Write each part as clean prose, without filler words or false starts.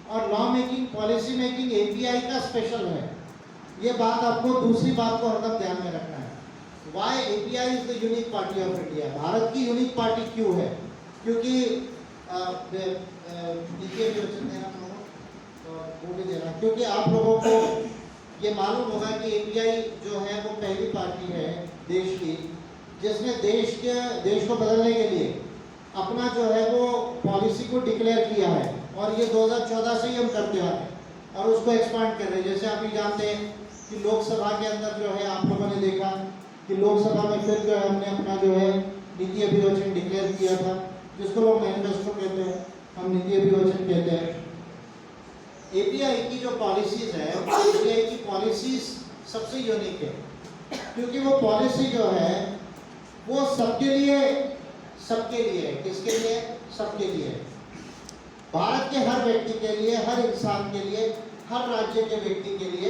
और law making, policy making API का special है। ये बात आपको, दूसरी बात को हरदम ध्यान में रखना है। Y API is the unique party of India. भारत की यूनिक पार्टी क्यों है? क्योंकि देखिए जो देना वो भी देना, क्योंकि आप लोगों को ये मालूम होगा कि एपीआई जो है वो पहली पार्टी है देश की जिसने देश को बदलने के लिए अपना जो है वो पॉलिसी को डिक्लेयर किया है। और ये 2014 से ही हम करते आ रहे हैं और उसको एक्सपांड कर रहे हैं। जैसे आप ही जानते हैं कि लोकसभा के अंदर जो है आप लोगों ने देखा कि लोकसभा में फिर जो है हमने अपना जो है नीति अभिवचन डिक्लेयर किया था, जिसको लोग मैनिफेस्टो कहते हैं, हम नीति अभिवचन कहते हैं। एपीआई की जो पॉलिसीज है, एपीआई की पॉलिसीज सबसे यूनिक है क्योंकि वो पॉलिसी जो है वो सबके लिए है। किसके लिए? सबके लिए। भारत के हर व्यक्ति के लिए, हर इंसान के लिए, हर राज्य के व्यक्ति के लिए।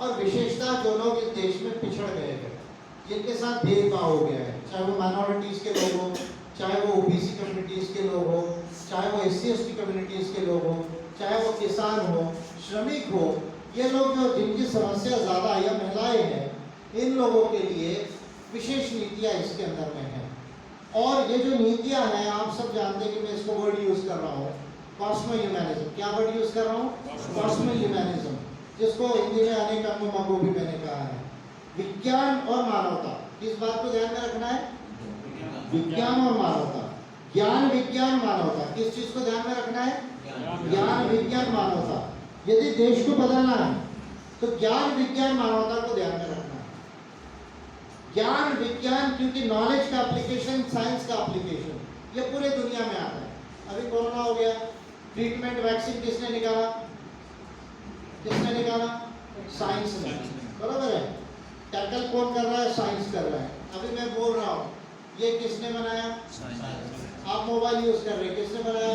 और विशेषता जो लोग इस देश में पिछड़ गए हैं, जिनके साथ भेदभाव हो गया है, चाहे वो माइनॉरिटीज के लोग हो, चाहे वो ओबीसी कम्युनिटीज के लोग हो, चाहे वो एससी एसटी कम्युनिटीज के लोग हो, चाहे वो किसान हो, श्रमिक हो, ये लोग जो जिनकी समस्या ज़्यादा या महिलाएं हैं, इन लोगों के लिए विशेष नीतियाँ इसके अंदर में हैं। और ये जो नीतियाँ हैं, आप सब जानते हैं कि मैं इसको वर्ड यूज़ कर रहा हूँ, कॉस्मो ह्यूमैनिज्म। क्या वर्ड यूज़ कर रहा हूँ? कॉस्मो ह्यूमैनिज्म, जिसको हिंदी में अनेक अंगों भी मैंने कहा है। विज्ञान और मानवता, किस बात को ध्यान में रखना है? विज्ञान और मानवता, ज्ञान विज्ञान मानवता, किस चीज को ध्यान में रखना है? ज्ञान विज्ञान मानवता। यदि देश को बदलना है तो ज्ञान विज्ञान मानवता को ध्यान में रखना है। ज्ञान विज्ञान, क्योंकि नॉलेज का एप्लीकेशन, साइंस का एप्लीकेशन, ये पूरे दुनिया में आता है। अभी कोरोना हो गया, ट्रीटमेंट वैक्सीन किसने निकाला? साइंस ने, बराबर है। टैकल कौन कर रहा है? साइंस कर रहा है। अभी मैं बोल रहा हूँ, ये किसने बनाया? आप मोबाइल यूज कर रहे हैं, किसने बनाया?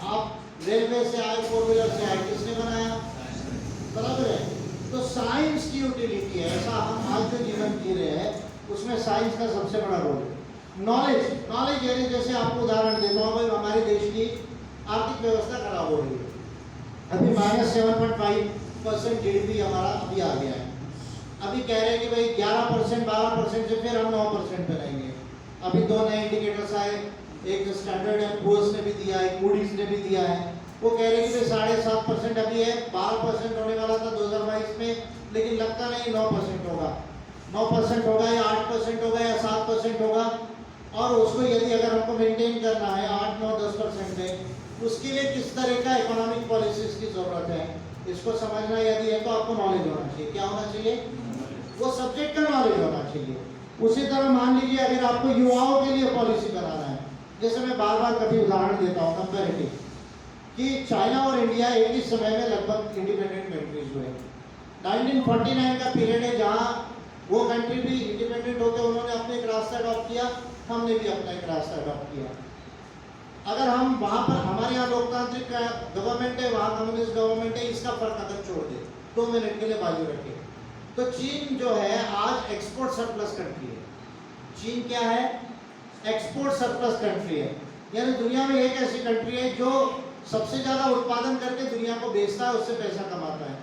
आप रेलवे से आए, फोर व्हीलर से आए, किसने बनाया? बराबर है। तो साइंस की यूटिलिटी है, ऐसा हम आज जो जीवन जी रहे हैं उसमें साइंस का सबसे बड़ा रोल है। नॉलेज यानी जैसे आपको उदाहरण देता हूँ, भाई हमारे देश की आर्थिक व्यवस्था खराब हो रही है, अभी -7.5% जीडीपी हमारा अभी आ गया है। अभी कह रहे हैं कि भाई 11% 12% से फिर हम 9% पे रहेंगे। अभी 2 नए इंडिकेटर्स आए, एक स्टैंडर्ड एंड पुअर्स ने भी दिया है, मूडीज ने भी दिया है। वो कह रहे हैं कि 7.5% अभी है, 12% होने वाला था 2022 में, लेकिन लगता नहीं 9% होगा। 9% होगा या 8% होगा या 7% होगा। और उसको यदि अगर हमको मेंटेन करना है 8, 9, 10% में, उसके लिए किस तरह का इकोनॉमिक पॉलिसीज की जरूरत है, इसको समझना यदि है तो आपको नॉलेज होना चाहिए। क्या होना चाहिए? वो सब्जेक्ट का नॉलेज होना चाहिए। उसी तरह मान लीजिए अगर आपको युवाओं के लिए पॉलिसी बनाना है, जैसे मैं बार बार कभी उदाहरण देता हूँ कंपैरेटिव, कि चाइना और इंडिया एक ही समय में लगभग इंडिपेंडेंट कंट्रीज हुए। 1949 का पीरियड है जहाँ वो कंट्री भी इंडिपेंडेंट होकर उन्होंने अपने एक रास्ता अडॉप्ट किया, हमने भी अपना एक रास्ता अडॉप्ट किया। अगर हम वहाँ पर, हमारे यहाँ लोकतांत्रिक गवर्नमेंट है, वहाँ कम्युनिस्ट गवर्नमेंट है, इसका फर्क अगर छोड़ दे 2 मिनट के लिए बाजू रखे, तो चीन जो है आज एक्सपोर्ट सरप्लस कंट्री है। चीन क्या है? एक्सपोर्ट सरप्लस कंट्री है। यानी दुनिया में एक ऐसी कंट्री है जो सबसे ज़्यादा उत्पादन करके दुनिया को बेचता है, उससे पैसा कमाता है।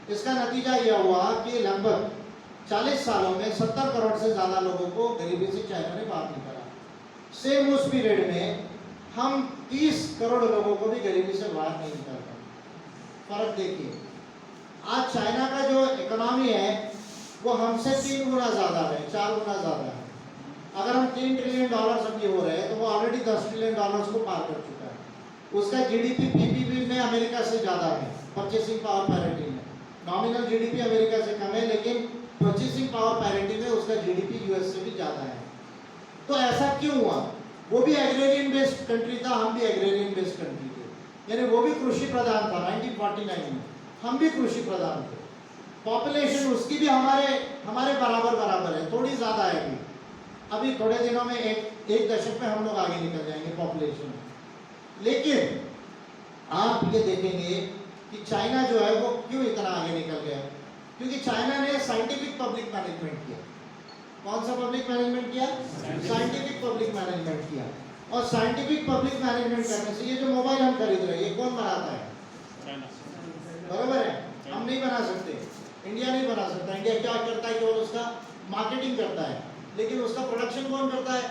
इसका नतीजा यह हुआ कि लगभग 40 सालों में 70 करोड़ से ज़्यादा लोगों को गरीबी से चाइना ने बाहर निकाला। सेम उस पीरियड में हम 30 करोड़ लोगों को भी गरीबी से बाहर नहीं निकाल पाए। फर्क देखिए, आज चाइना का जो इकोनॉमी है वो हमसे 3 गुना ज़्यादा है, 4 गुना ज़्यादा है। अगर हम $3 ट्रिलियन अभी हो रहे हैं तो वो ऑलरेडी $10 ट्रिलियन को पार कर चुका है। उसका जीडीपी पीपीपी में अमेरिका से ज़्यादा है, परचेसिंग पावर पैरिटी में। नॉमिनल जीडीपी अमेरिका से कम है, लेकिन परचेसिंग पावर पैरिटी में उसका जीडीपी यूएस से भी ज़्यादा है। तो ऐसा क्यों हुआ? वो भी एग्रेरियन बेस्ड कंट्री था, हम भी एग्रेरियन बेस्ड कंट्री थे। यानी वो भी कृषि प्रधान था 1949 में, हम भी कृषि प्रधान थे। पॉपुलेशन उसकी भी हमारे बराबर है, थोड़ी ज़्यादा है अभी थोड़े दिनों में एक दशक में हम लोग आगे निकल जाएंगे पॉपुलेशन में। लेकिन आप ये देखेंगे कि चाइना जो है वो क्यों इतना आगे निकल गया? क्योंकि चाइना ने साइंटिफिक पब्लिक मैनेजमेंट किया। कौन सा पब्लिक मैनेजमेंट किया? साइंटिफिक पब्लिक मैनेजमेंट किया। और साइंटिफिक पब्लिक मैनेजमेंट करने से ये जो मोबाइल हम खरीद रहे हैं, ये कौन बनाता है? बराबर है, हम नहीं बना सकते, इंडिया नहीं बना सकता। इंडिया क्या करता है, केवल उसका मार्केटिंग करता है, लेकिन उसका प्रोडक्शन कौन करता है,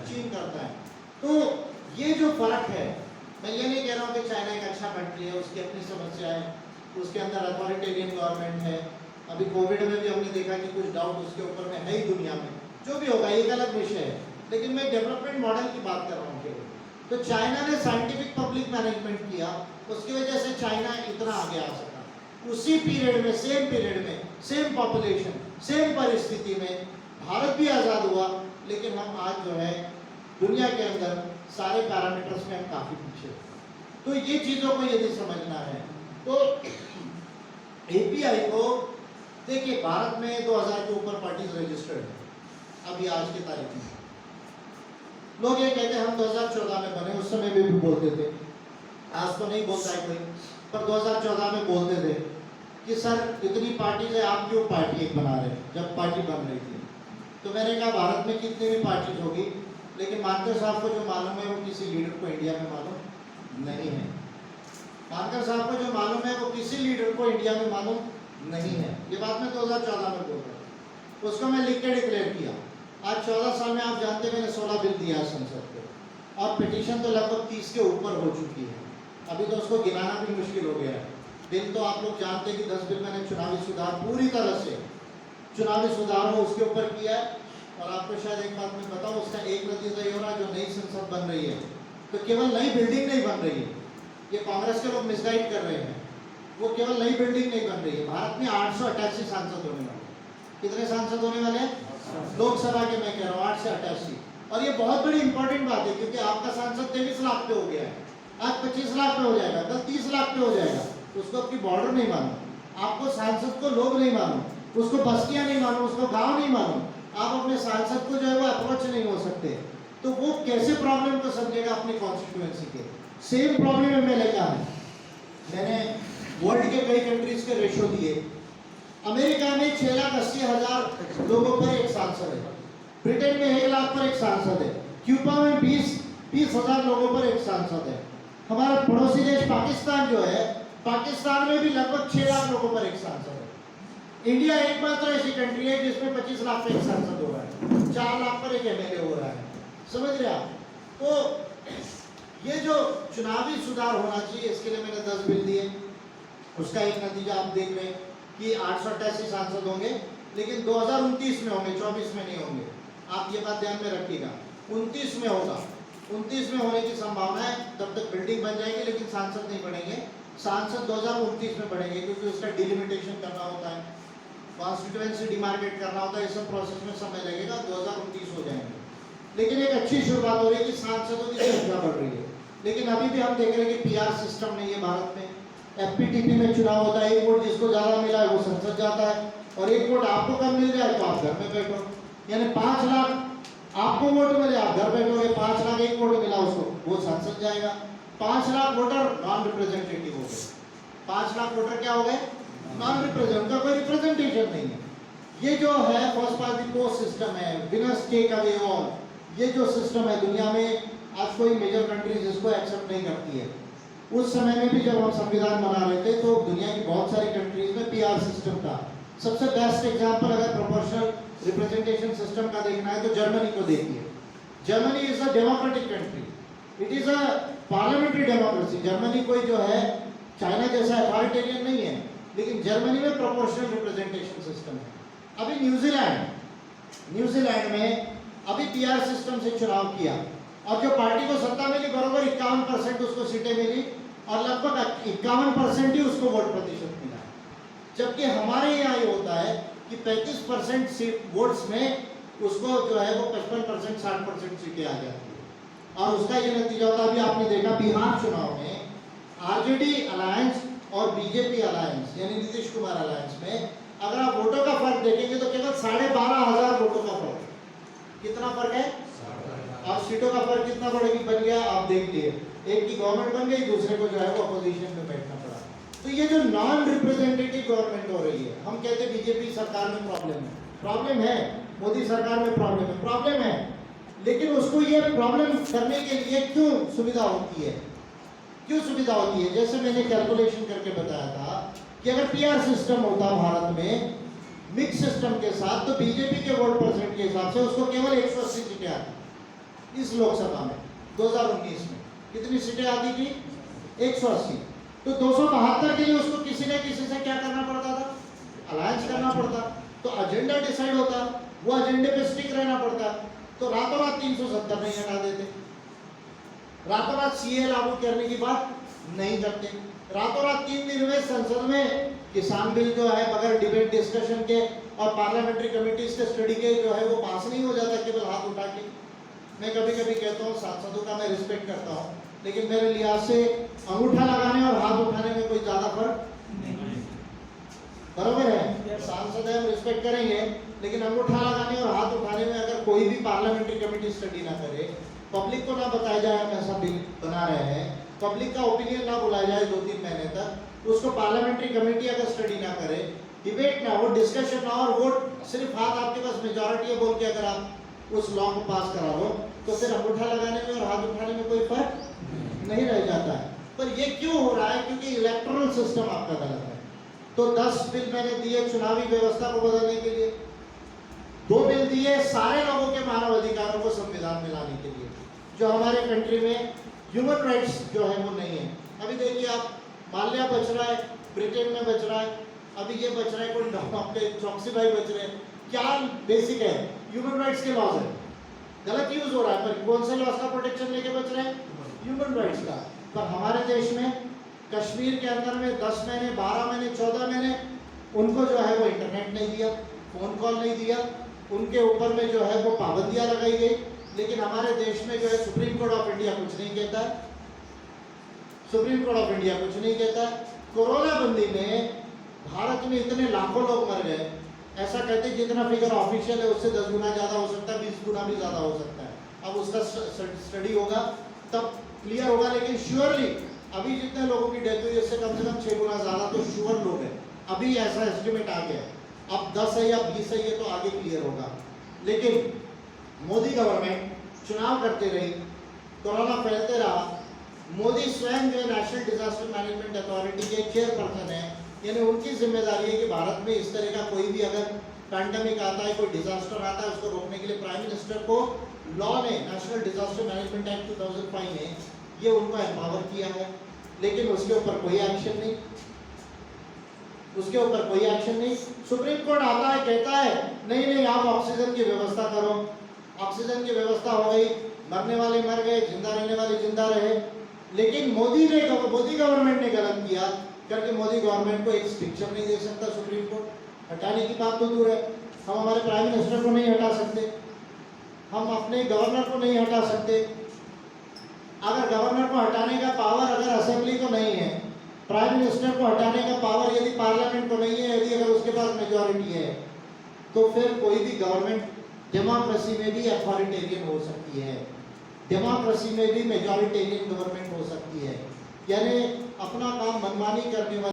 चीन करता है। तो ये जो फर्क है, मैं ये नहीं कह रहा हूँ कि चाइना एक अच्छा कंट्री है, उसकी अपनी समस्या है, उसके अंदर अथॉरिटेरियन गवर्नमेंट है। अभी कोविड में भी हमने देखा कि कुछ डाउट उसके ऊपर में है ही दुनिया में, जो भी होगा एक अलग विषय है, लेकिन मैं डेवलपमेंट मॉडल की बात कर रहा हूँ केवल। तो चाइना ने साइंटिफिक पब्लिक मैनेजमेंट किया, उसकी वजह से चाइना इतना आगे आ सका। उसी पीरियड में, सेम पीरियड में, सेम पॉपुलेशन, सेम परिस्थिति में भारत भी आज़ाद हुआ, लेकिन हम आज जो है दुनिया के अंदर सारे पैरामीटर्स में हम काफ़ी पीछे। तो ये चीज़ों को यदि समझना है तो एपीआई को देखिए, भारत में 2000 के ऊपर पार्टीज रजिस्टर्ड है अभी आज की तारीख में। लोग ये कहते हैं हम 2014 में बने, उस समय भी बोलते थे, आज तो नहीं बोलता है कोई, पर 2014 में बोलते थे कि सर इतनी पार्टीज है, आप क्यों पार्टी एक बना रहे हैं, जब पार्टी बन रही थी। तो मैंने कहा भारत में कितनी भी पार्टीज होगी, लेकिन मानकर साहब को जो मालूम है वो किसी लीडर को इंडिया में मालूम नहीं है। मानकर साहब को जो मालूम है वो किसी लीडर को इंडिया में मालूम नहीं है। ये बात मैं 2014 में बोल रहा हूँ, उसको मैं लिख के डिक्लेयर किया। आज 14 साल में आप जानते हैं मैंने 16 बिल दिया है संसद को, और पिटीशन तो लगभग 30 के ऊपर हो चुकी है। अभी तो उसको गिनाना भी मुश्किल हो गया है। बिल तो आप लोग जानते हैं कि 10 बिल मैंने चुनावी सुधार, पूरी तरह से चुनावी सुधार हो उसके ऊपर किया है। और आपको शायद एक बात मैं बताऊं, उसका एक नतीजा ये हो रहा है, जो नई संसद बन रही है तो केवल नई बिल्डिंग नहीं बन रही है, ये कांग्रेस के लोग मिसगाइड कर रहे हैं, वो केवल नई बिल्डिंग नहीं बन रही है। भारत में 888 सांसद होने वाले। कितने सांसद होने वाले हैं लोकसभा के, मैं कह रहा हूँ 8 से 88। और ये बहुत बड़ी इंपॉर्टेंट बात है, क्योंकि आपका सांसद 23 लाख पे हो गया है, आज 25 लाख पे हो जाएगा, कल 30 लाख पे हो जाएगा। उसको आपकी बॉर्डर नहीं मालूम, आपको सांसद को लोग नहीं मालूम, उसको बस्तियां नहीं मालूम, उसको गांव नहीं मालूम, आप अपने सांसद को जो है वो अप्रोच नहीं हो सकते। तो वो कैसे प्रॉब्लम को समझेगा अपनी कॉन्स्टिट्यूएंसी के। सेम प्रॉब्लम एमएलए का है। मैंने वर्ल्ड के कई कंट्रीज के रेशो दिए। अमेरिका में 6,80,000 लोगों पर एक सांसद है, ब्रिटेन में 1 लाख पर एक सांसद है, क्यूबा में 20,000 लोगों पर एक सांसद है। हमारा पड़ोसी देश पाकिस्तान जो है, पाकिस्तान में भी लगभग 6 लाख लोगों पर एक सांसद है। इंडिया एकमात्र ऐसी कंट्री है जिसमें 25 लाख पर एक सांसद हो रहा है, 4 लाख पर एक एमएलए हो रहा है। समझ रहे आप? तो ये जो चुनावी सुधार होना चाहिए, इसके लिए मैंने 10 बिल दिए। उसका एक नतीजा आप देख रहे हैं कि 888 सांसद होंगे, लेकिन 2029 में होंगे, 24 में नहीं होंगे। आप ये बात ध्यान में रखिएगा, 29 में होगा। 29 में होने की संभावना है, तब तक बिल्डिंग बन जाएगी, लेकिन सांसद नहीं बढ़ेंगे। सांसद 2029 में बढ़ेंगे, क्योंकि उसका डिलिमिटेशन करना होता है, कॉन्स्टिट्यूएंसी डिमार्केट करना होता है, इस सब प्रोसेस में समय लगेगा, 2029 हो जाएंगे। लेकिन एक अच्छी शुरुआत हो रही है कि सांसदों की संख्या बढ़ रही है। लेकिन अभी भी हम देख रहे हैं कि पीआर सिस्टम नहीं है भारत में। एफपीटीपी में चुनाव होता है, एक वोट जिसको ज्यादा मिला है वो संसद जाता है, और एक वोट आपको कम मिल जाए तो आप घर में बैठो। यानी 5 लाख आपको वोट मिले, आप घर बैठोगे, 5 लाख एक वोट मिला उसको, वो संसद जाएगा। 5 लाख वोटर नॉन रिप्रेजेंटेटिव हो गए। 5 लाख वोटर क्या हो गए? नॉन रिप्रेजेंटेटिव, उनका कोई रिप्रेजेंटेशन नहीं है। ये जो है first pass the post system है, विनर्स टेक अवे ऑल, ये जो सिस्टम है दुनिया में आज कोई मेजर कंट्रीज इसको एक्सेप्ट नहीं करती है। उस समय में भी जब हम संविधान बना रहे थे तो दुनिया की बहुत सारी कंट्रीज में पीआर सिस्टम था। सबसे बेस्ट एग्जांपल अगर प्रोपोर्शनल रिप्रेजेंटेशन सिस्टम का देखना है तो जर्मनी को देखिए। Germany is a democratic country, it is a parliamentary democracy. Germany कोई जो है चाइना जैसा अथॉरिटेरियन नहीं है, लेकिन जर्मनी में प्रोपोर्शनल रिप्रेजेंटेशन सिस्टम है। अभी न्यूजीलैंड में अभी पीआर सिस्टम से चुनाव किया, और जो पार्टी को सत्ता मिली बराबर 51% उसको सीटें मिली, और लगभग 51% ही उसको वोट प्रतिशत मिला। जबकि हमारे यहाँ ये होता है कि 35% वोट्स में उसको जो है वो 55% 60% सीटें आ जाती है। और उसका ये नतीजा होता है, अभी आपने देखा बिहार चुनाव में आरजेडी अलायंस और बीजेपी अलायंस यानी नीतीश कुमार अलायंस में अगर आप वोटों का फर्क देखेंगे तो केवल 12,500 वोटों का फर्क। कितना फर्क है? और सीटों का फर्क कितना बन गया आप देख लिए। एक की गवर्नमेंट बन गई, दूसरे को जो है वो अपोजिशन में बैठना पड़ा। तो ये जो नॉन रिप्रेजेंटेटिव गवर्नमेंट हो रही है, हम कहते हैं बीजेपी सरकार में प्रॉब्लम है, मोदी सरकार में प्रॉब्लम है, लेकिन उसको ये प्रॉब्लम करने के लिए क्यों सुविधा होती है? क्यों सुविधा होती है? जैसे मैंने कैलकुलेशन करके बताया था कि अगर पीआर सिस्टम होता भारत में मिक्स सिस्टम के साथ, तो बीजेपी के वोट परसेंट के हिसाब से उसको केवल 180 सीटें आती इस लोकसभा में 2019 में। कितनी सीटें आती थी? 180। तो 272 के लिए उसको किसी न किसी से क्या करना पड़ता था? अलायंस करना पड़ता। तो एजेंडा डिसाइड होता, वो एजेंडे पे स्टिक रहना पड़ता। तो रातों रात 370 नहीं हटा देते, रातों रात सीए लागू करने की बात नहीं करते, रातों रात 3 दिन में संसद में किसान बिल जो है बगैर डिबेट डिस्कशन के और पार्लियामेंट्री कमेटीज के स्टडी के जो है वो पास नहीं हो जाता केवल हाथ उठा के। मैं कभी कभी कहता हूँ सांसदों का मैं रिस्पेक्ट करता हूँ, लेकिन मेरे लिहाज से अंगूठा लगाने और हाथ उठाने में कोई ज्यादा फर्क नहीं। बरोबर है, सांसद है हम रिस्पेक्ट करेंगे, लेकिन अंगूठा लगाने और हाथ उठाने में अगर कोई भी पार्लियामेंट्री कमेटी स्टडी ना करे, पब्लिक को ना बताया जाए हम ऐसा बिल बना रहे हैं, पब्लिक का ओपिनियन ना बुलाया जाए 2-3 महीने तक, उसको पार्लियामेंट्री कमेटी अगर स्टडी ना करे, डिबेट ना हो, डिस्कशन ना, और वोट सिर्फ हाथ आपके पास मेजॉरिटी है बोल के अगर आप उस लॉ को पास करा दो, तो फिर अंगूठा लगाने में और हाथ उठाने में कोई फर्क नहीं रह जाता है। पर ये क्यों हो रहा है? क्योंकि इलेक्टोरल सिस्टम आपका गलत है। तो 10 बिल मैंने दिए चुनावी व्यवस्था को बदलने के लिए, 2 बिल दिए सारे लोगों के मानव अधिकारों को संविधान में लाने के लिए, जो हमारे कंट्री में ह्यूमन राइट्स जो है वो नहीं है। अभी देखिए आप, माल्या बच रहा है, ब्रिटेन में बच रहा है, अभी ये बच रहा है, कोई आपके चौकसी भाई बच रहे हैं। क्या बेसिक है? ह्यूमन राइट्स के लॉज है, गलत यूज हो रहा है, पर कौन से लॉज का प्रोटेक्शन लेके बच रहे हैं? ह्यूमन राइट्स का। पर हमारे देश में कश्मीर के अंदर में 10 महीने 12 महीने 14 महीने उनको जो है वो इंटरनेट नहीं दिया, फोन कॉल नहीं दिया, उनके ऊपर में जो है वो पाबंदियां लगाई गई। लेकिन हमारे देश में जो है सुप्रीम कोर्ट ऑफ इंडिया कुछ नहीं कहता है, सुप्रीम कोर्ट ऑफ इंडिया कुछ नहीं कहता है। कोरोना बंदी में भारत में इतने लाखों लोग मर गए, ऐसा कहते हैं जितना फिगर ऑफिशियल है उससे 10 गुना ज्यादा हो सकता है, 20 गुना भी ज्यादा हो सकता है। अब उसका स्टडी होगा तब क्लियर होगा, लेकिन श्योरली अभी जितने लोगों की डेथ हुई इससे कम से कम 6 गुना ज्यादा तो श्योर लोग हैं। अभी ऐसा एस्टिमेट आ गया है, अब 10 है या 20 है ये तो आगे क्लियर होगा। लेकिन मोदी गवर्नमेंट चुनाव करते रही, कोरोना फैलते रहा, मोदी स्वयं जो नेशनल डिजास्टर मैनेजमेंट अथॉरिटी के चेयरपर्सन है, यानी उनकी जिम्मेदारी है कि भारत में इस तरह का कोई भी अगर पैंडेमिक आता है, कोई डिजास्टर आता है, उसको रोकने के लिए प्राइम मिनिस्टर को लॉ ने, नेशनल डिजास्टर मैनेजमेंट एक्ट 2005 ने ये उनको एम्पावर किया है। लेकिन उसके ऊपर कोई एक्शन नहीं, उसके ऊपर कोई एक्शन नहीं। सुप्रीम कोर्ट आता है, कहता है नहीं नहीं आप ऑक्सीजन की व्यवस्था करो, ऑक्सीजन की व्यवस्था हो गई, मरने वाले मर गए, जिंदा रहने वाले जिंदा रहे। लेकिन मोदी गवर्नमेंट ने गलत किया करके मोदी गवर्नमेंट को एक स्ट्रिक्चर नहीं दे सकता सुप्रीम कोर्ट। हटाने की बात तो दूर है, हम हमारे प्राइम मिनिस्टर को नहीं हटा सकते, हम अपने गवर्नर को नहीं हटा सकते। अगर गवर्नर को हटाने का पावर अगर असेंबली को नहीं है, प्राइम मिनिस्टर को हटाने का पावर यदि पार्लियामेंट को नहीं है, यदि अगर उसके पास मेजॉरिटी है, तो फिर कोई भी गवर्नमेंट डेमोक्रेसी में भी अथॉरिटेरियन हो सकती है, डेमोक्रेसी में भी मेजॉरिटेरियन गवर्नमेंट हो सकती है। यानी अपना काम मनमानी करने वाली